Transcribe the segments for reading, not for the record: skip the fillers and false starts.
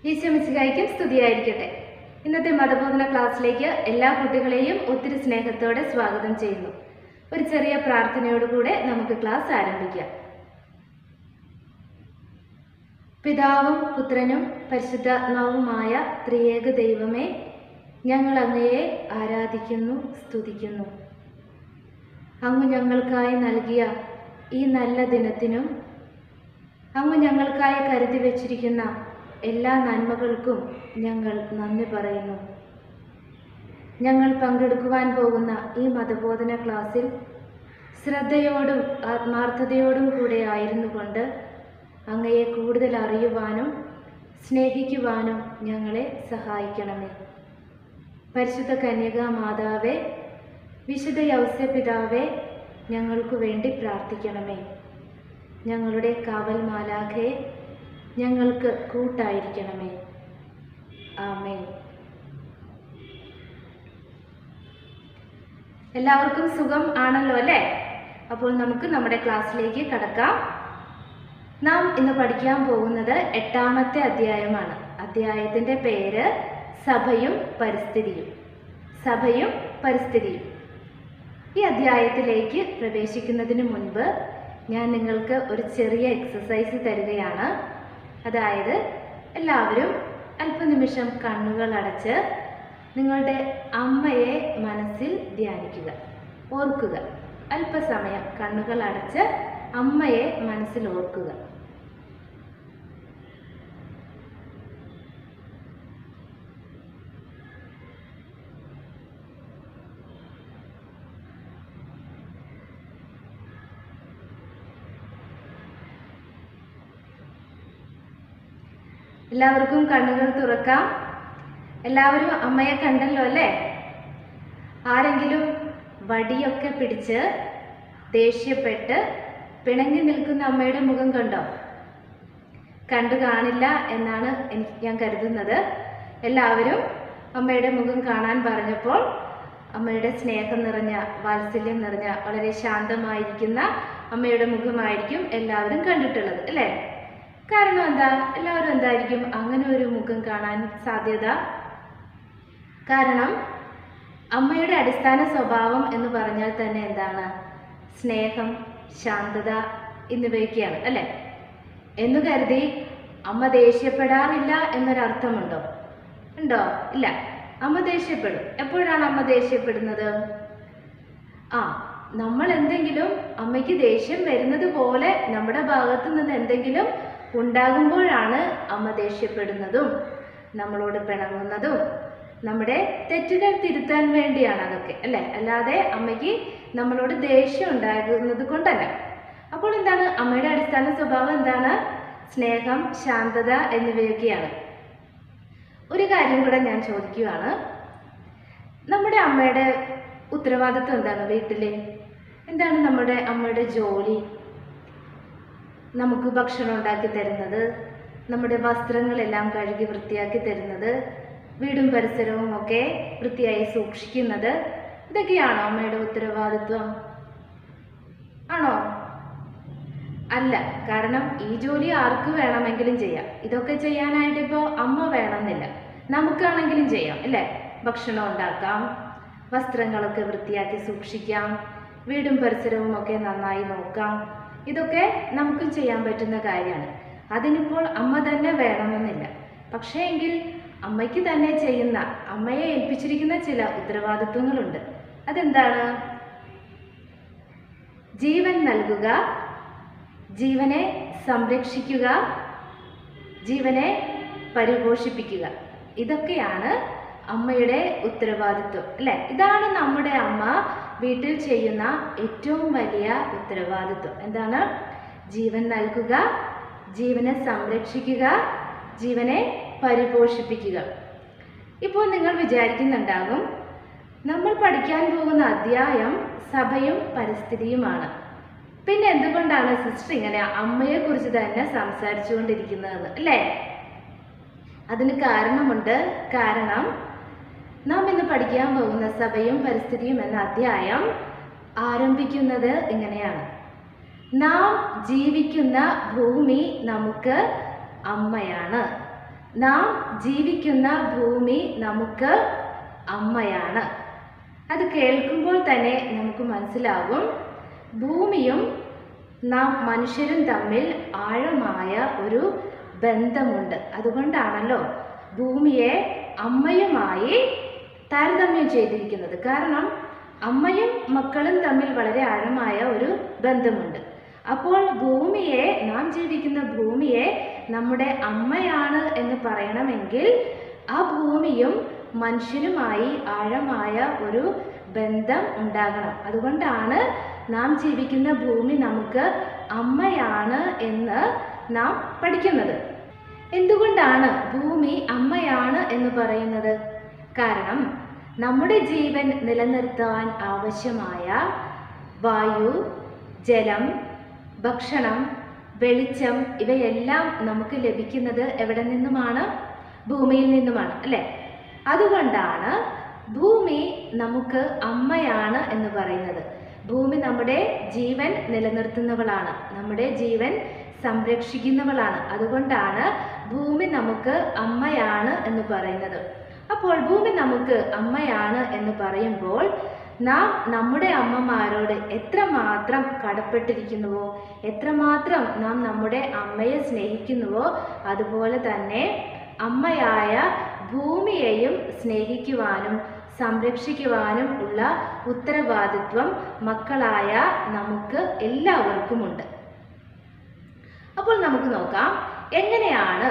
ഈശോമിശിഹായ്ക്കും സ്തുതിയായിരിക്കട്ടെ. ഇന്നത്തെ മതബോധന ക്ലാസ്സിലേക്ക് എല്ലാ കുട്ടികളെയും ഒത്തിരി സ്നേഹത്തോടെ സ്വാഗതം ചെയ്യുന്നു. ഒരു ചെറിയ പ്രാർത്ഥനയോടുകൂടെ നമുക്ക് ക്ലാസ് ആരംഭിക്കാം. പിതാവും പുത്രനും പരിശുദ്ധാത്മാവുമായ ത്രിയേക ദൈവമേ, ഞങ്ങൾ അങ്ങയെ ആരാധിക്കുന്നു, സ്തുതിക്കുന്നു. അങ്ങ് ഞങ്ങൾക്കായി നൽകിയ ഈ നല്ല ദിനത്തിനും അങ്ങ് ഞങ്ങൾക്കായി കരുതി വച്ചിരിക്കുന്ന എല്ലാ നന്മകൾക്കും ഞങ്ങൾ നന്ദി പറയുന്നു. ഞങ്ങൾ പങ്കെടുക്കുവാൻ പോകുന്ന ഈ മതബോധന ക്ലാസ്സിൽ ശ്രദ്ധയോടും ആത്മാർത്ഥതയോടും കൂടെ ആയിരുന്നു കൊണ്ട് അങ്ങയെ കൂടുതൽ അറിയുവാനും സ്നേഹിക്കുവാനും ഞങ്ങളെ സഹായിക്കണമേ. പരിശുദ്ധ കന്യകാ മാതാവേ, വിശുദ്ധ യൗസേപ്പിതാവേ, ഞങ്ങൾക്ക് വേണ്ടി പ്രാർത്ഥിക്കണമേ. ഞങ്ങളുടെ കാവൽ മാലാഖയെ ഞങ്ങൾക്ക് കൂട്ടായിരിക്കണമേ. ആമേൻ. എല്ലാവർക്കും സുഖം ആണല്ലോ അല്ലേ? അപ്പോൾ നമുക്ക് നമ്മുടെ ക്ലാസ്സിലേക്ക് കടക്കാം. നാം ഇന്ന് പഠിക്കാൻ പോകുന്നത് 8ാമത്തെ അധ്യായമാണ്. അധ്യായത്തിൻ്റെ പേര് സഭയും പരിസ്ഥിതിയും. സഭയും പരിസ്ഥിതിയും. ഈ അധ്യായത്തിലേക്ക് പ്രവേശിക്കുന്നതിന് മുൻപ് ഞാൻ നിങ്ങൾക്ക് ഒരു ചെറിയ എക്സസൈസ് തരികയാണ്. അതായത് എല്ലാവരും അല്പനിമിഷം കണ്ണുകൾ അടച്ച് നിങ്ങളുടെ അമ്മയെ മനസ്സിൽ ധ്യാനിക്കുക, ഓർക്കുക. അല്പസമയം കണ്ണുകൾ അടച്ച് അമ്മയെ മനസ്സിൽ ഓർക്കുക. എല്ലാവർക്കും കണ്ണുകൾ തുറക്കാം. എല്ലാവരും അമ്മയെ കണ്ടല്ലോ അല്ലേ? ആരെങ്കിലും വടിയൊക്കെ പിടിച്ച് ദേഷ്യപ്പെട്ട് പിണങ്ങി നിൽക്കുന്ന അമ്മയുടെ മുഖം കണ്ടോ? കണ്ടു കാണില്ല എന്നാണ് ഞാൻ കരുതുന്നത്. എല്ലാവരും അമ്മയുടെ മുഖം കാണാൻ പറഞ്ഞപ്പോൾ അമ്മയുടെ സ്നേഹം നിറഞ്ഞ, വാത്സല്യം നിറഞ്ഞ, വളരെ ശാന്തമായിരിക്കുന്ന അമ്മയുടെ മുഖമായിരിക്കും എല്ലാവരും കണ്ടിട്ടുള്ളത് അല്ലേ? കാരണം എന്താ? എല്ലാവരും എന്തായിരിക്കും അങ്ങനെ ഒരു മുഖം കാണാൻ സാധ്യത? കാരണം അമ്മയുടെ അടിസ്ഥാന സ്വഭാവം എന്ന് പറഞ്ഞാൽ തന്നെ എന്താണ്? സ്നേഹം, ശാന്തത എന്നിവയൊക്കെയാണ് അല്ലേ? എന്ന് കരുതി അമ്മ ദേഷ്യപ്പെടാറില്ല എന്നൊരർത്ഥമുണ്ടോ? ഉണ്ടോ? ഇല്ല. അമ്മ ദേഷ്യപ്പെടും. എപ്പോഴാണ് അമ്മ ദേഷ്യപ്പെടുന്നത്? നമ്മൾ എന്തെങ്കിലും അമ്മയ്ക്ക് ദേഷ്യം വരുന്നത് പോലെ നമ്മുടെ ഭാഗത്ത് നിന്ന് എന്തെങ്കിലും ഉണ്ടാകുമ്പോഴാണ് അമ്മ ദേഷ്യപ്പെടുന്നതും നമ്മളോട് പിണങ്ങുന്നതും. നമ്മുടെ തെറ്റുകൾ തിരുത്താൻ വേണ്ടിയാണ് അതൊക്കെ അല്ലേ? അല്ലാതെ അമ്മയ്ക്ക് നമ്മളോട് ദേഷ്യം ഉണ്ടാകുന്നത് കൊണ്ടല്ല. അപ്പോൾ എന്താണ് അമ്മയുടെ അടിസ്ഥാന സ്വഭാവം? എന്താണ്? സ്നേഹം, ശാന്തത എന്നിവയൊക്കെയാണ്. ഒരു കാര്യം കൂടെ ഞാൻ ചോദിക്കുകയാണ്. നമ്മുടെ അമ്മയുടെ ഉത്തരവാദിത്വം എന്താണ് വീട്ടിലെ? എന്താണ് നമ്മുടെ അമ്മയുടെ ജോലി? നമുക്ക് ഭക്ഷണം ഉണ്ടാക്കി തരുന്നത്, നമ്മുടെ വസ്ത്രങ്ങളെല്ലാം കഴുകി വൃത്തിയാക്കി തരുന്നത്, വീടും പരിസരവും ഒക്കെ വൃത്തിയായി സൂക്ഷിക്കുന്നത്, ഇതൊക്കെയാണോ അമ്മയുടെ ഉത്തരവാദിത്വം? ആണോ? അല്ല. കാരണം ഈ ജോലി ആർക്ക് വേണമെങ്കിലും ചെയ്യാം. ഇതൊക്കെ ചെയ്യാനായിട്ട് ഇപ്പോൾ അമ്മ വേണമെന്നില്ല, നമുക്കാണെങ്കിലും ചെയ്യാം അല്ലേ? ഭക്ഷണം ഉണ്ടാക്കാം, വസ്ത്രങ്ങളൊക്കെ വൃത്തിയാക്കി സൂക്ഷിക്കാം, വീടും പരിസരവും ഒക്കെ നന്നായി നോക്കാം. ഇതൊക്കെ നമുക്കും ചെയ്യാൻ പറ്റുന്ന കാര്യമാണ്. അതിനിപ്പോൾ അമ്മ തന്നെ വേണമെന്നില്ല. പക്ഷേ എങ്കിൽ അമ്മയ്ക്ക് തന്നെ ചെയ്യുന്ന, അമ്മയെ ഏൽപ്പിച്ചിരിക്കുന്ന ചില ഉത്തരവാദിത്വങ്ങളുണ്ട്. അതെന്താണ്? ജീവൻ നൽകുക, ജീവനെ സംരക്ഷിക്കുക, ജീവനെ പരിപോഷിപ്പിക്കുക. ഇതൊക്കെയാണ് അമ്മയുടെ ഉത്തരവാദിത്വം അല്ലേ? ഇതാണ് നമ്മുടെ അമ്മ വീട്ടിൽ ചെയ്യുന്ന ഏറ്റവും വലിയ ഉത്തരവാദിത്വം. എന്താണ്? ജീവൻ നൽകുക, ജീവനെ സംരക്ഷിക്കുക, ജീവനെ പരിപോഷിപ്പിക്കുക. ഇപ്പോൾ നിങ്ങൾ വിചാരിക്കുന്നുണ്ടാകും, നമ്മൾ പഠിക്കാൻ പോകുന്ന അധ്യായം സഭയും പരിസ്ഥിതിയുമാണ്. പിന്നെ എന്തുകൊണ്ടാണ് സിസ്റ്റർ ഇങ്ങനെ അമ്മയെക്കുറിച്ച് തന്നെ സംസാരിച്ചുകൊണ്ടിരിക്കുന്നതെന്ന് അല്ലേ? അതിന് കാരണമുണ്ട്. കാരണം നാം ഇന്ന് പഠിക്കാൻ പോകുന്ന സഭയും പരിസ്ഥിതിയും എന്ന അധ്യായം ആരംഭിക്കുന്നത് ഇങ്ങനെയാണ്. നാം ജീവിക്കുന്ന ഭൂമി നമുക്ക് അമ്മയാണ്. നാം ജീവിക്കുന്ന ഭൂമി നമുക്ക് അമ്മയാണ്. അത് കേൾക്കുമ്പോൾ തന്നെ നമുക്ക് മനസ്സിലാകും ഭൂമിയും നാം മനുഷ്യരും തമ്മിൽ ആഴമായ ഒരു ബന്ധമുണ്ട്. അതുകൊണ്ടാണല്ലോ ഭൂമിയെ അമ്മയുമായി താരതമ്യം ചെയ്തിരിക്കുന്നത്. കാരണം അമ്മയും മക്കളും തമ്മിൽ വളരെ ആഴമായ ഒരു ബന്ധമുണ്ട്. അപ്പോൾ ഭൂമിയെ, നാം ജീവിക്കുന്ന ഭൂമിയെ നമ്മുടെ അമ്മയാണ് എന്ന് പറയണമെങ്കിൽ ആ ഭൂമിയും മനുഷ്യനുമായി ആഴമായ ഒരു ബന്ധം ഉണ്ടാകണം. അതുകൊണ്ടാണ് നാം ജീവിക്കുന്ന ഭൂമി നമുക്ക് അമ്മയാണ് എന്ന് നാം പഠിക്കുന്നത്. എന്തുകൊണ്ടാണ് ഭൂമി അമ്മയാണ് എന്ന് പറയുന്നത്? കാരണം നമ്മുടെ ജീവൻ നിലനിർത്താൻ ആവശ്യമായ വായു, ജലം, ഭക്ഷണം, വെളിച്ചം ഇവയെല്ലാം നമുക്ക് ലഭിക്കുന്നത് എവിടെ നിന്നുമാണ്? ഭൂമിയിൽ നിന്നുമാണ്, അല്ലേ? അതുകൊണ്ടാണ് ഭൂമി നമുക്ക് അമ്മയാണ് എന്ന് പറയുന്നത്. ഭൂമി നമ്മുടെ ജീവൻ നിലനിർത്തുന്നവളാണ്, നമ്മുടെ ജീവൻ സംരക്ഷിക്കുന്നവളാണ്. അതുകൊണ്ടാണ് ഭൂമി നമുക്ക് അമ്മയാണ് എന്ന് പറയുന്നത്. അപ്പോൾ ഭൂമി നമുക്ക് അമ്മയാണ് എന്ന് പറയുമ്പോൾ നാം നമ്മുടെ അമ്മമാരോട് എത്രമാത്രം കടപ്പെട്ടിരിക്കുന്നുവോ, എത്രമാത്രം നാം നമ്മുടെ അമ്മയെ സ്നേഹിക്കുന്നുവോ, അതുപോലെ തന്നെ അമ്മയായ ഭൂമിയെയും സ്നേഹിക്കുവാനും സംരക്ഷിക്കുവാനും ഉള്ള ഉത്തരവാദിത്വം മക്കളായ നമുക്ക് എല്ലാവർക്കുമുണ്ട്. അപ്പോൾ നമുക്ക് നോക്കാം എങ്ങനെയാണ്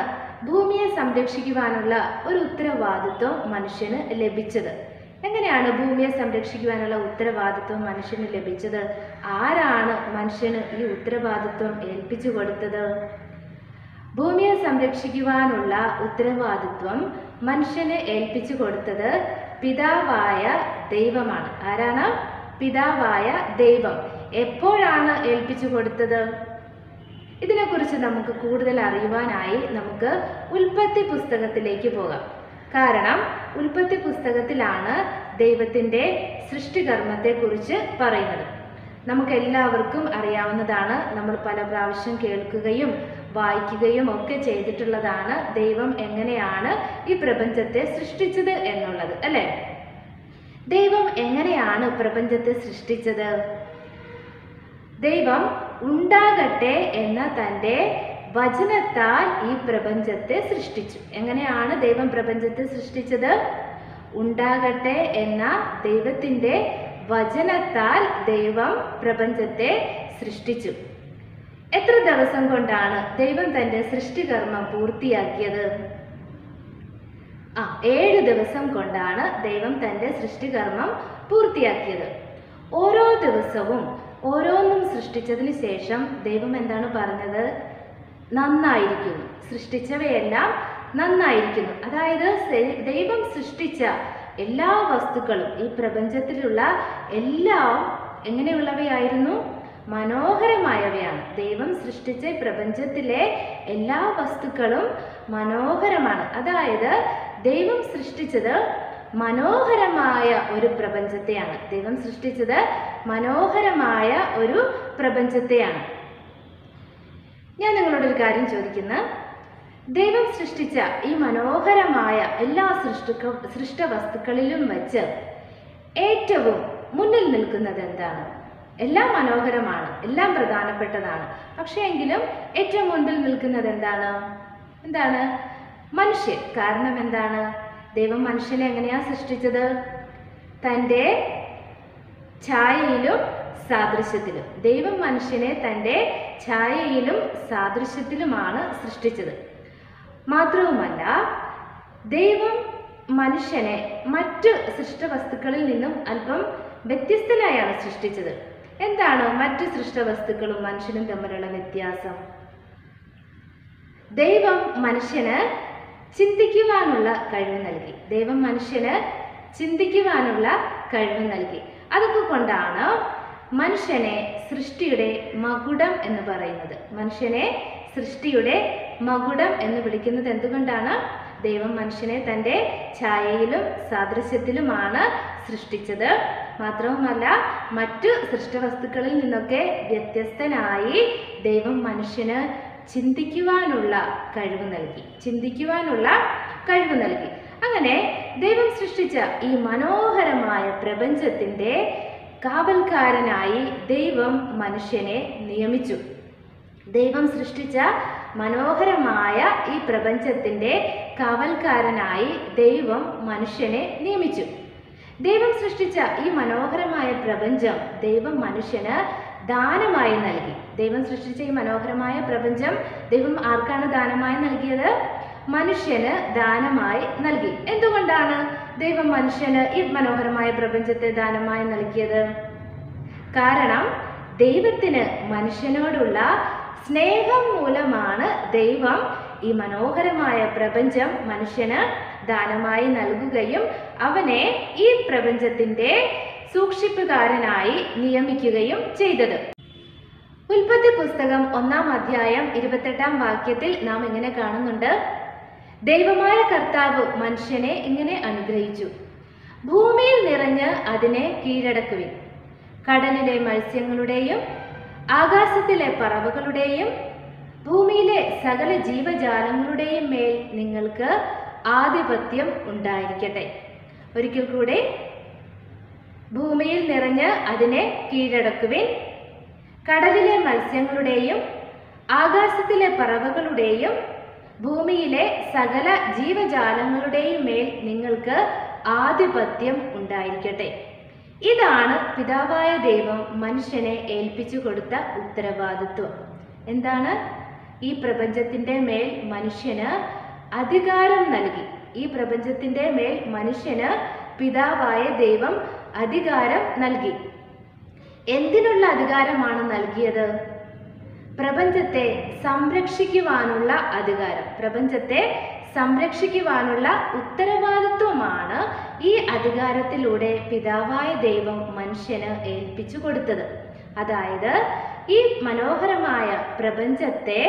ഭൂമിയെ സംരക്ഷിക്കുവാനുള്ള ഒരു ഉത്തരവാദിത്വം മനുഷ്യന് ലഭിച്ചത്. എങ്ങനെയാണ് ഭൂമിയെ സംരക്ഷിക്കുവാനുള്ള ഉത്തരവാദിത്വം മനുഷ്യന് ലഭിച്ചത്? ആരാണ് മനുഷ്യന് ഈ ഉത്തരവാദിത്വം ഏൽപ്പിച്ചു കൊടുത്തത്? ഭൂമിയെ സംരക്ഷിക്കുവാനുള്ള ഉത്തരവാദിത്വം മനുഷ്യന് ഏൽപ്പിച്ചു കൊടുത്തത് പിതാവായ ദൈവമാണ്. ആരാണ്? പിതാവായ ദൈവം. എപ്പോഴാണ് ഏൽപ്പിച്ചു കൊടുത്തത്? ഇതിനെക്കുറിച്ച് നമുക്ക് കൂടുതൽ അറിയുവാനായി നമുക്ക് ഉൽപ്പത്തി പുസ്തകത്തിലേക്ക് പോകാം. കാരണം ഉൽപ്പത്തി പുസ്തകത്തിലാണ് ദൈവത്തിൻ്റെ സൃഷ്ടികർമ്മത്തെക്കുറിച്ച് പറയുന്നത്. നമുക്കെല്ലാവർക്കും അറിയാവുന്നതാണ്, നമ്മൾ പല പ്രാവശ്യം കേൾക്കുകയും വായിക്കുകയും ഒക്കെ ചെയ്തിട്ടുള്ളതാണ് ദൈവം എങ്ങനെയാണ് ഈ പ്രപഞ്ചത്തെ സൃഷ്ടിച്ചത് എന്നുള്ളത്, അല്ലേ? ദൈവം എങ്ങനെയാണ് പ്രപഞ്ചത്തെ സൃഷ്ടിച്ചത്? ദൈവം ഉണ്ടാകട്ടെ എന്ന തൻ്റെ വചനത്താൽ ഈ പ്രപഞ്ചത്തെ സൃഷ്ടിച്ചു. എങ്ങനെയാണ് ദൈവം പ്രപഞ്ചത്തെ സൃഷ്ടിച്ചത്? ഉണ്ടാകട്ടെ എന്ന ദൈവത്തിൻ്റെ വചനത്താൽ ദൈവം പ്രപഞ്ചത്തെ സൃഷ്ടിച്ചു. എത്ര ദിവസം കൊണ്ടാണ് ദൈവം തൻ്റെ സൃഷ്ടികർമ്മം പൂർത്തിയാക്കിയത്? 7 ദിവസം കൊണ്ടാണ് ദൈവം തൻ്റെ സൃഷ്ടികർമ്മം പൂർത്തിയാക്കിയത്. ഓരോ ദിവസവും ഓരോന്നും സൃഷ്ടിച്ചതിന് ശേഷം ദൈവം എന്താണ് പറഞ്ഞത്? നന്നായിരിക്കുന്നു. സൃഷ്ടിച്ചവയെല്ലാം നന്നായിരിക്കുന്നു. അതായത് ദൈവം സൃഷ്ടിച്ച എല്ലാ വസ്തുക്കളും, ഈ പ്രപഞ്ചത്തിലുള്ള എല്ലാം എങ്ങനെയുള്ളവയായിരുന്നു? മനോഹരമായവയാണ്. ദൈവം സൃഷ്ടിച്ച പ്രപഞ്ചത്തിലെ എല്ലാ വസ്തുക്കളും മനോഹരമാണ്. അതായത് ദൈവം സൃഷ്ടിച്ചത് മനോഹരമായ ഒരു പ്രപഞ്ചത്തെയാണ്. ദൈവം സൃഷ്ടിച്ചത് മനോഹരമായ ഒരു പ്രപഞ്ചത്തെയാണ്. ഞാൻ നിങ്ങളോടൊരു കാര്യം ചോദിക്കുന്നു. ദൈവം സൃഷ്ടിച്ച ഈ മനോഹരമായ എല്ലാ സൃഷ്ട വസ്തുക്കളിലും വെച്ച് ഏറ്റവും മുന്നിൽ നിൽക്കുന്നത് എന്താണ്? എല്ലാം മനോഹരമാണ്, എല്ലാം പ്രധാനപ്പെട്ടതാണ്. പക്ഷേ എങ്കിലും ഏറ്റവും മുൻപിൽ നിൽക്കുന്നത് എന്താണ്? മനുഷ്യൻ. കാരണം എന്താണ്? ദൈവം മനുഷ്യനെ എങ്ങനെയാണ് സൃഷ്ടിച്ചത്? തൻ്റെ ഛായയിലും സാദൃശ്യത്തിലും. ദൈവം മനുഷ്യനെ തൻ്റെ ഛായയിലും സാദൃശ്യത്തിലുമാണ് സൃഷ്ടിച്ചത്. മാത്രവുമല്ല, ദൈവം മനുഷ്യനെ മറ്റ് സൃഷ്ടവസ്തുക്കളിൽ നിന്നും അല്പം വ്യത്യസ്തനായാണ് സൃഷ്ടിച്ചത്. എന്താണ് മറ്റ് സൃഷ്ടവസ്തുക്കളും മനുഷ്യനും തമ്മിലുള്ള വ്യത്യാസം? ദൈവം മനുഷ്യന് ചിന്തിക്കുവാനുള്ള കഴിവ് നൽകി. ദൈവം മനുഷ്യന് ചിന്തിക്കുവാനുള്ള കഴിവ് നൽകി. അതൊക്കെ കൊണ്ടാണ് മനുഷ്യനെ സൃഷ്ടിയുടെ മകുടം എന്ന് പറയുന്നത്. മനുഷ്യനെ സൃഷ്ടിയുടെ മകുടം എന്ന് വിളിക്കുന്നത് എന്തുകൊണ്ടാണ്? ദൈവം മനുഷ്യനെ തൻ്റെ ഛായയിലും സാദൃശ്യത്തിലുമാണ് സൃഷ്ടിച്ചത്. മാത്രവുമല്ല, മറ്റു സൃഷ്ടവസ്തുക്കളിൽ നിന്നൊക്കെ വ്യത്യസ്തനായി ദൈവം മനുഷ്യന് ചിന്തിക്കുവാനുള്ള കഴിവ് നൽകി. അങ്ങനെ ദൈവം സൃഷ്ടിച്ച ഈ മനോഹരമായ പ്രപഞ്ചത്തിൻ്റെ കാവൽക്കാരനായി ദൈവം മനുഷ്യനെ നിയമിച്ചു. ദൈവം സൃഷ്ടിച്ച മനോഹരമായ ഈ പ്രപഞ്ചത്തിൻ്റെ കാവൽക്കാരനായി ദൈവം മനുഷ്യനെ നിയമിച്ചു. ദൈവം സൃഷ്ടിച്ച ഈ മനോഹരമായ പ്രപഞ്ചം ദൈവം മനുഷ്യന് ദാനമായി നൽകി. ദൈവം സൃഷ്ടിച്ച ഈ മനോഹരമായ പ്രപഞ്ചം ദൈവം ആർക്കാണ് ദാനമായി നൽകിയത്? മനുഷ്യന് ദാനമായി നൽകി. എന്തുകൊണ്ടാണ് ദൈവം മനുഷ്യന് ഈ മനോഹരമായ പ്രപഞ്ചത്തെ ദാനമായി നൽകിയത്? കാരണം ദൈവത്തിന് മനുഷ്യനോടുള്ള സ്നേഹം മൂലമാണ് ദൈവം ഈ മനോഹരമായ പ്രപഞ്ചം മനുഷ്യന് ദാനമായി നൽകുകയും അവനെ ഈ പ്രപഞ്ചത്തിൻ്റെ സൂക്ഷിപ്പുകാരനായി നിയമിക്കുകയും ചെയ്തത്. ഉൽപ്പത്തി പുസ്തകം 1-ാം അധ്യായം 28-ാം വാക്യത്തിൽ നാം ഇങ്ങനെ കാണുന്നുണ്ട്: ദൈവമായ കർത്താവ് മനുഷ്യനെ ഇങ്ങനെ അനുഗ്രഹിച്ചു: ഭൂമിയിൽ നിറഞ്ഞ് അതിനെ കീഴടക്കുവിൻ, കടലിലെ മത്സ്യങ്ങളുടെയും ആകാശത്തിലെ പറവകളുടെയും ഭൂമിയിലെ സകല ജീവജാലങ്ങളുടെയും മേൽ നിങ്ങൾക്ക് ആധിപത്യം ഉണ്ടായിരിക്കട്ടെ. ഒരിക്കൽ കൂടെ: ഭൂമിയിൽ നിറഞ്ഞ് അതിനെ കീഴടക്കുവിൻ, കടലിലെ മത്സ്യങ്ങളുടെയും ആകാശത്തിലെ പറവകളുടെയും ഭൂമിയിലെ സകല ജീവജാലങ്ങളുടെയും മേൽ നിങ്ങൾക്ക് ആധിപത്യം ഉണ്ടായിരിക്കട്ടെ. ഇതാണ് പിതാവായ ദൈവം മനുഷ്യനെ ഏൽപ്പിച്ചു കൊടുത്ത ഉത്തരവാദിത്വം. എന്താണ്? ഈ പ്രപഞ്ചത്തിൻ്റെ മേൽ മനുഷ്യന് അധികാരം നൽകി. ഈ പ്രപഞ്ചത്തിൻ്റെ മേൽ മനുഷ്യന് പിതാവായ ദൈവം അധികാരം നൽകി. എന്തിനുള്ള അധികാരമാണ് നൽകിയത്? പ്രപഞ്ചത്തെ സംരക്ഷിക്കുവാനുള്ള അധികാരം. പ്രപഞ്ചത്തെ സംരക്ഷിക്കുവാനുള്ള ഉത്തരവാദിത്വമാണ് ഈ അധികാരത്തിലൂടെ പിതാവായ ദൈവം മനുഷ്യന് ഏൽപ്പിച്ചു കൊടുത്തത്. അതായത് ഈ മനോഹരമായ പ്രപഞ്ചത്തെ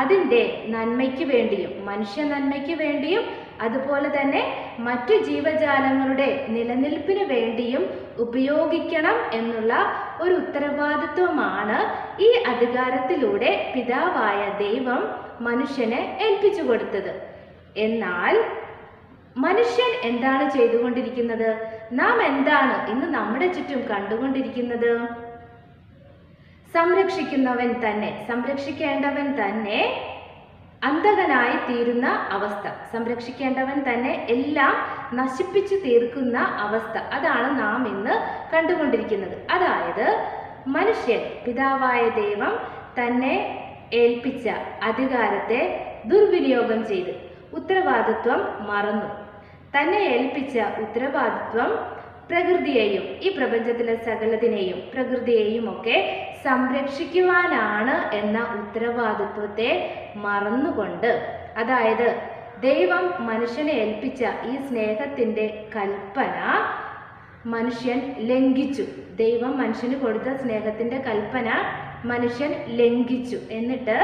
അതിൻ്റെ നന്മയ്ക്ക് വേണ്ടിയും മനുഷ്യ നന്മയ്ക്ക് വേണ്ടിയും അതുപോലെ തന്നെ മറ്റു ജീവജാലങ്ങളുടെ നിലനിൽപ്പിന് വേണ്ടിയും ഉപയോഗിക്കണം എന്നുള്ള ഒരു ഉത്തരവാദിത്വമാണ് ഈ അധികാരത്തിലൂടെ പിതാവായ ദൈവം മനുഷ്യനെ ഏൽപ്പിച്ചു കൊടുത്തത്. എന്നാൽ മനുഷ്യൻ എന്താണ് ചെയ്തുകൊണ്ടിരിക്കുന്നത്? നാം എന്താണ് ഇന്ന് നമ്മുടെ ചുറ്റും കണ്ടുകൊണ്ടിരിക്കുന്നത്? സംരക്ഷിക്കേണ്ടവൻ തന്നെ അന്ധകനായി തീരുന്ന അവസ്ഥ, സംരക്ഷിക്കേണ്ടവൻ തന്നെ എല്ലാം നശിപ്പിച്ചു തീർക്കുന്ന അവസ്ഥ, അതാണ് നാം ഇന്ന് കണ്ടുകൊണ്ടിരിക്കുന്നത്. അതായത് മനുഷ്യൻ പിതാവായ ദൈവം തന്നെ ഏൽപ്പിച്ച അധികാരത്തെ ദുർവിനിയോഗം ചെയ്ത് ഉത്തരവാദിത്വം മറന്നു. തന്നെ ഏൽപ്പിച്ച ഉത്തരവാദിത്വം പ്രകൃതിയെയും ഈ പ്രപഞ്ചത്തിലെ സകലതിനെയും പ്രകൃതിയെയും ഒക്കെ സംരക്ഷിക്കുവാനാണ് എന്ന ഉത്തരവാദിത്വത്തെ മറന്നുകൊണ്ട്, അതായത് ദൈവം മനുഷ്യനെ ഏൽപ്പിച്ച ഈ സ്നേഹത്തിൻ്റെ കൽപ്പന മനുഷ്യൻ ലംഘിച്ചു. ദൈവം മനുഷ്യന് കൊടുത്ത സ്നേഹത്തിൻ്റെ കൽപ്പന മനുഷ്യൻ ലംഘിച്ചു. എന്നിട്ട്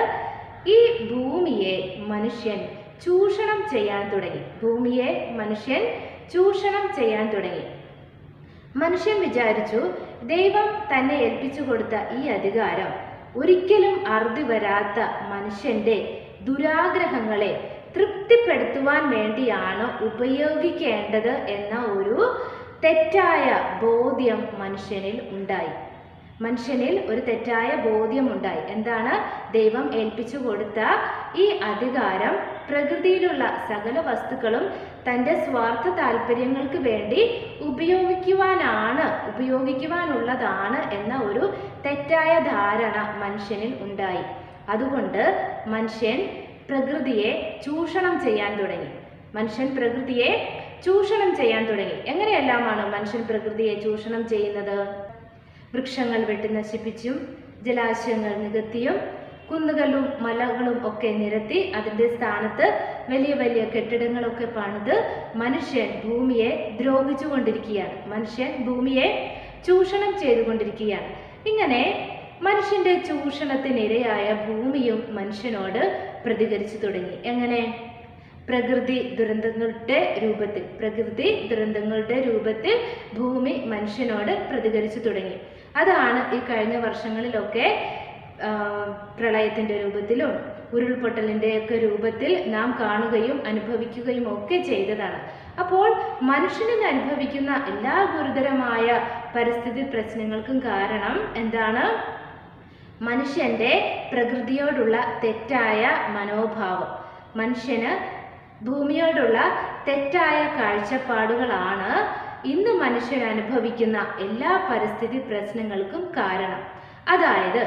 ഈ ഭൂമിയെ മനുഷ്യൻ ചൂഷണം ചെയ്യാൻ തുടങ്ങി. മനുഷ്യൻ വിചാരിച്ചു ദൈവം തന്നെ ഏൽപ്പിച്ചു കൊടുത്ത ഈ അധികാരം ഒരിക്കലും അറുതി വരാത്ത മനുഷ്യൻ്റെ ദുരാഗ്രഹങ്ങളെ തൃപ്തിപ്പെടുത്തുവാൻ വേണ്ടിയാണ് ഉപയോഗിക്കേണ്ടത് എന്ന ഒരു തെറ്റായ ബോധ്യം മനുഷ്യനിൽ ഒരു തെറ്റായ ബോധ്യമുണ്ടായി. എന്താണ്? ദൈവം ഏൽപ്പിച്ചു കൊടുത്ത ഈ അധികാരം പ്രകൃതിയിലുള്ള സകല വസ്തുക്കളും തൻ്റെ സ്വാർത്ഥ താല്പര്യങ്ങൾക്ക് വേണ്ടി ഉപയോഗിക്കുവാനുള്ളതാണ് എന്ന ഒരു തെറ്റായ ധാരണ മനുഷ്യനിൽ ഉണ്ടായി. അതുകൊണ്ട് മനുഷ്യൻ പ്രകൃതിയെ ചൂഷണം ചെയ്യാൻ തുടങ്ങി. എങ്ങനെയെല്ലാമാണ് മനുഷ്യൻ പ്രകൃതിയെ ചൂഷണം ചെയ്യുന്നത്? വൃക്ഷങ്ങൾ വെട്ടി നശിപ്പിച്ചും ജലാശയങ്ങൾ നികത്തിയും കുന്നുകളും മലകളും ഒക്കെ നിരത്തി അതിൻ്റെ സ്ഥാനത്ത് വലിയ വലിയ കെട്ടിടങ്ങളൊക്കെ പണിത് മനുഷ്യൻ ഭൂമിയെ ദ്രോഹിച്ചുകൊണ്ടിരിക്കുകയാണ്. മനുഷ്യൻ ഭൂമിയെ ചൂഷണം ചെയ്തുകൊണ്ടിരിക്കുകയാണ്. ഇങ്ങനെ മനുഷ്യൻ്റെ ചൂഷണത്തിനിരയായ ഭൂമിയും മനുഷ്യനോട് പ്രതികരിച്ചു തുടങ്ങി. എങ്ങനെ? പ്രകൃതി ദുരന്തങ്ങളുടെ രൂപത്തിൽ ഭൂമി മനുഷ്യനോട് പ്രതികരിച്ചു തുടങ്ങി. അതാണ് ഈ കഴിഞ്ഞ വർഷങ്ങളിലൊക്കെ പ്രളയത്തിൻ്റെ രൂപത്തിലും ഉരുൾപൊട്ടലിൻ്റെയൊക്കെ രൂപത്തിൽ നാം കാണുകയും അനുഭവിക്കുകയും ഒക്കെ ചെയ്തതാണ്. അപ്പോൾ മനുഷ്യനിൽ അനുഭവിക്കുന്ന എല്ലാ ഗുരുതരമായ പരിസ്ഥിതി പ്രശ്നങ്ങൾക്കും കാരണം എന്താണ്? മനുഷ്യൻ്റെ പ്രകൃതിയോടുള്ള തെറ്റായ മനോഭാവം. മനുഷ്യന് ഭൂമിയോടുള്ള തെറ്റായ കാഴ്ചപ്പാടുകളാണ് ഇന്ന് മനുഷ്യൻ അനുഭവിക്കുന്ന എല്ലാ പരിസ്ഥിതി പ്രശ്നങ്ങൾക്കും കാരണം. അതായത്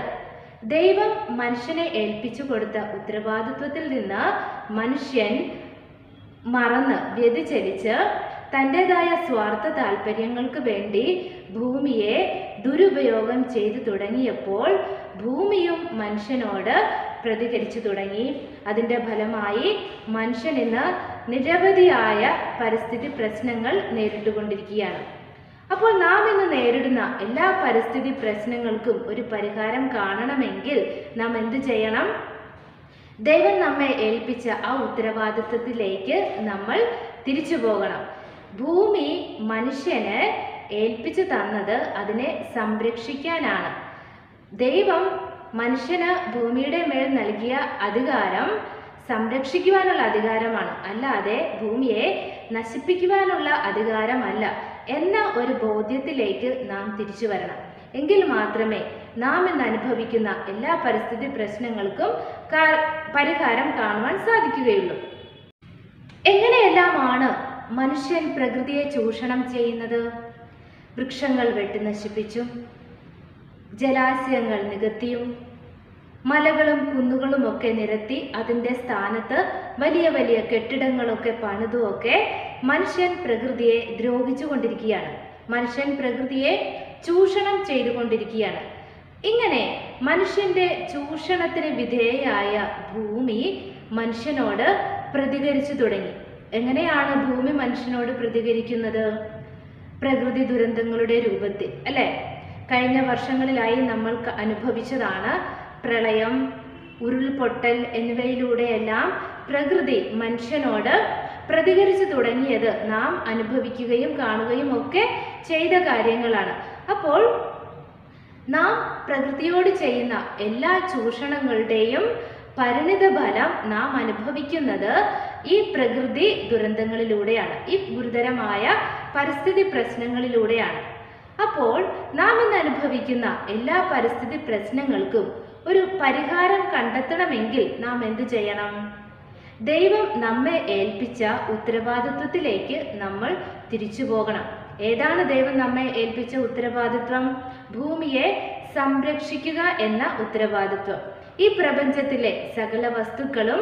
ദൈവം മനുഷ്യനെ ഏൽപ്പിച്ചു കൊടുത്ത ഉത്തരവാദിത്വത്തിൽ നിന്ന് മനുഷ്യൻ മറന്ന് വ്യതിചലിച്ച് തൻ്റെതായ സ്വാർത്ഥ താല്പര്യങ്ങൾക്ക് വേണ്ടി ഭൂമിയെ ദുരുപയോഗം ചെയ്തു തുടങ്ങിയപ്പോൾ ഭൂമിയും മനുഷ്യനോട് പ്രതികരിച്ചു തുടങ്ങി. അതിൻ്റെ ഫലമായി മനുഷ്യൻ ഇന്ന് നിരവധിയായ പരിസ്ഥിതി പ്രശ്നങ്ങൾ നേരിട്ടുകൊണ്ടിരിക്കുകയാണ്. അപ്പോൾ നാം ഇന്ന് നേരിടുന്ന എല്ലാ പരിസ്ഥിതി പ്രശ്നങ്ങൾക്കും ഒരു പരിഹാരം കാണണമെങ്കിൽ നാം എന്ത് ചെയ്യണം? ദൈവം നമ്മെ ഏൽപ്പിച്ച ആ ഉത്തരവാദിത്വത്തിലേക്ക് നമ്മൾ തിരിച്ചു പോകണം. ഭൂമി മനുഷ്യന് ഏൽപ്പിച്ചു തന്നത് അതിനെ സംരക്ഷിക്കാനാണ്. ദൈവം മനുഷ്യന് ഭൂമിയുടെ മേൽ നൽകിയ അധികാരം സംരക്ഷിക്കുവാനുള്ള അധികാരമാണ്, അല്ലാതെ ഭൂമിയെ നശിപ്പിക്കുവാനുള്ള അധികാരമല്ല എന്ന ഒരു ബോധ്യത്തിലേക്ക് നാം തിരിച്ചു വരണം. എങ്കിൽ മാത്രമേ നാം ഇന്ന് അനുഭവിക്കുന്ന എല്ലാ പരിസ്ഥിതി പ്രശ്നങ്ങൾക്കും പരിഹാരം കാണുവാൻ സാധിക്കുകയുള്ളൂ. എങ്ങനെയെല്ലാമാണ് മനുഷ്യൻ പ്രകൃതിയെ ചൂഷണം ചെയ്യുന്നത്? വൃക്ഷങ്ങൾ വെട്ടി നശിപ്പിച്ചും ജലാശയങ്ങൾ നികത്തിയും മലകളും കുന്നുകളുമൊക്കെ നിരത്തി അതിൻ്റെ സ്ഥാനത്ത് വലിയ വലിയ കെട്ടിടങ്ങളൊക്കെ പണിതുമൊക്കെ മനുഷ്യൻ പ്രകൃതിയെ ദ്രോഹിച്ചുകൊണ്ടിരിക്കുകയാണ്. മനുഷ്യൻ പ്രകൃതിയെ ചൂഷണം ചെയ്തുകൊണ്ടിരിക്കുകയാണ്. ഇങ്ങനെ മനുഷ്യൻ്റെ ചൂഷണത്തിന് വിധേയയായ ഭൂമി മനുഷ്യനോട് പ്രതികരിച്ചു തുടങ്ങി. എങ്ങനെയാണ് ഭൂമി മനുഷ്യനോട് പ്രതികരിക്കുന്നത്? പ്രകൃതി ദുരന്തങ്ങളുടെ രൂപത്തിൽ, അല്ലേ? കഴിഞ്ഞ വർഷങ്ങളിലായി നമ്മൾ അനുഭവിച്ചതാണ് പ്രളയം, ഉരുൾപൊട്ടൽ എന്നിവയിലൂടെയെല്ലാം പ്രകൃതി മനുഷ്യനോട് പ്രതികരിച്ചു തുടങ്ങിയത് നാം അനുഭവിക്കുകയും കാണുകയും ഒക്കെ ചെയ്ത കാര്യങ്ങളാണ്. അപ്പോൾ നാം പ്രകൃതിയോട് ചെയ്യുന്ന എല്ലാ ചൂഷണങ്ങളുടെയും പരിണിത ഫലം നാം അനുഭവിക്കുന്നത് ഈ പ്രകൃതി ദുരന്തങ്ങളിലൂടെയാണ്, ഈ ഗുരുതരമായ പരിസ്ഥിതി പ്രശ്നങ്ങളിലൂടെയാണ്. അപ്പോൾ നാം ഇന്ന് അനുഭവിക്കുന്ന എല്ലാ പരിസ്ഥിതി പ്രശ്നങ്ങൾക്കും ഒരു പരിഹാരം കണ്ടെത്തണമെങ്കിൽ നാം എന്തു ചെയ്യണം? ദൈവം നമ്മെ ഏൽപ്പിച്ച ഉത്തരവാദിത്വത്തിലേക്ക് നമ്മൾ തിരിച്ചു പോകണം. ഏതാണ് ദൈവം നമ്മെ ഏൽപ്പിച്ച ഉത്തരവാദിത്വം? ഭൂമിയെ സംരക്ഷിക്കുക എന്ന ഉത്തരവാദിത്വം. ഈ പ്രപഞ്ചത്തിലെ സകല വസ്തുക്കളും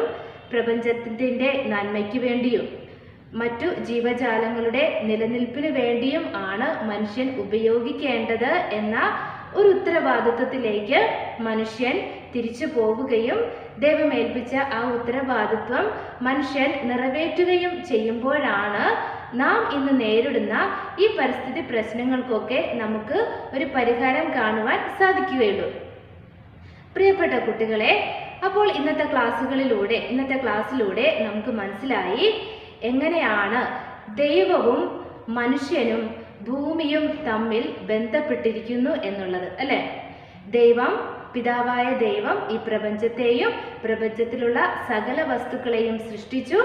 പ്രപഞ്ചത്തിൻ്റെ നന്മയ്ക്ക് വേണ്ടിയും മറ്റു ജീവജാലങ്ങളുടെ നിലനിൽപ്പിന് വേണ്ടിയും ആണ് മനുഷ്യൻ ഉപയോഗിക്കേണ്ടത് എന്ന ഒരു ഉത്തരവാദിത്വത്തിലേക്ക് മനുഷ്യൻ തിരിച്ചു പോവുകയും ദൈവം ഏൽപ്പിച്ച ആ ഉത്തരവാദിത്വം മനുഷ്യൻ നിറവേറ്റുകയും ചെയ്യുമ്പോഴാണ് നാം ഇന്ന് നേരിടുന്ന ഈ പരിസ്ഥിതി പ്രശ്നങ്ങൾക്കൊക്കെ നമുക്ക് ഒരു പരിഹാരം കാണുവാൻ സാധിക്കുകയുള്ളൂ. പ്രിയപ്പെട്ട കുട്ടികളെ, അപ്പോൾ ഇന്നത്തെ ക്ലാസ്സിലൂടെ നമുക്ക് മനസ്സിലായി എങ്ങനെയാണ് ദൈവവും മനുഷ്യനും ഭൂമിയും തമ്മിൽ ബന്ധപ്പെട്ടിരിക്കുന്നു എന്നുള്ളത്, അല്ലേ? പിതാവായ ദൈവം ഈ പ്രപഞ്ചത്തെയും പ്രപഞ്ചത്തിലുള്ള സകല വസ്തുക്കളെയും സൃഷ്ടിച്ചു.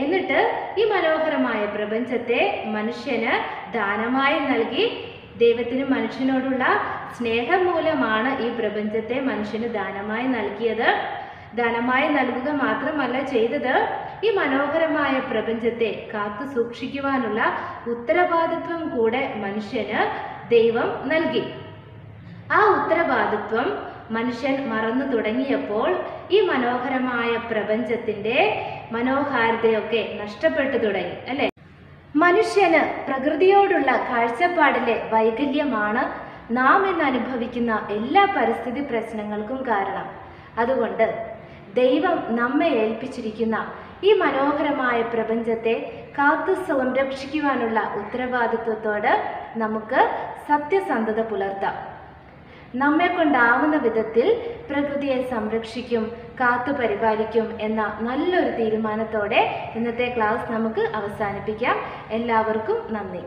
എന്നിട്ട് ഈ മനോഹരമായ പ്രപഞ്ചത്തെ മനുഷ്യന് ദാനമായി നൽകി. ദൈവത്തിന് മനുഷ്യനോടുള്ള സ്നേഹം മൂലമാണ് ഈ പ്രപഞ്ചത്തെ മനുഷ്യന് ദാനമായി നൽകിയത്. ദാനമായി നൽകുക മാത്രമല്ല ചെയ്തത്, ഈ മനോഹരമായ പ്രപഞ്ചത്തെ കാത്തു സൂക്ഷിക്കുവാനുള്ള ഉത്തരവാദിത്വം കൂടെ മനുഷ്യന് ദൈവം നൽകി. ആ ഉത്തരവാദിത്വം മനുഷ്യൻ മറന്നു തുടങ്ങിയപ്പോൾ ഈ മനോഹരമായ പ്രപഞ്ചത്തിൻ്റെ മനോഹാരിതയൊക്കെ നഷ്ടപ്പെട്ടു തുടങ്ങി, അല്ലേ? മനുഷ്യന് പ്രകൃതിയോടുള്ള കാഴ്ചപ്പാടിലെ വൈകല്യമാണ് നാം ഇന്ന് അനുഭവിക്കുന്ന എല്ലാ പരിസ്ഥിതി പ്രശ്നങ്ങൾക്കും കാരണം. അതുകൊണ്ട് ദൈവം നമ്മെ ഏൽപ്പിച്ചിരിക്കുന്ന ഈ മനോഹരമായ പ്രപഞ്ചത്തെ കാത്തു സംരക്ഷിക്കുവാനുള്ള ഉത്തരവാദിത്വത്തോട് നമുക്ക് സത്യസന്ധത പുലർത്താം. നമ്മെ കൊണ്ടാവുന്ന വിധത്തിൽ പ്രകൃതിയെ സംരക്ഷിക്കും, കാത്തു പരിപാലിക്കും എന്ന നല്ലൊരു തീരുമാനത്തോടെ ഇന്നത്തെ ക്ലാസ് നമുക്ക് അവസാനിപ്പിക്കാം. എല്ലാവർക്കും നന്ദി.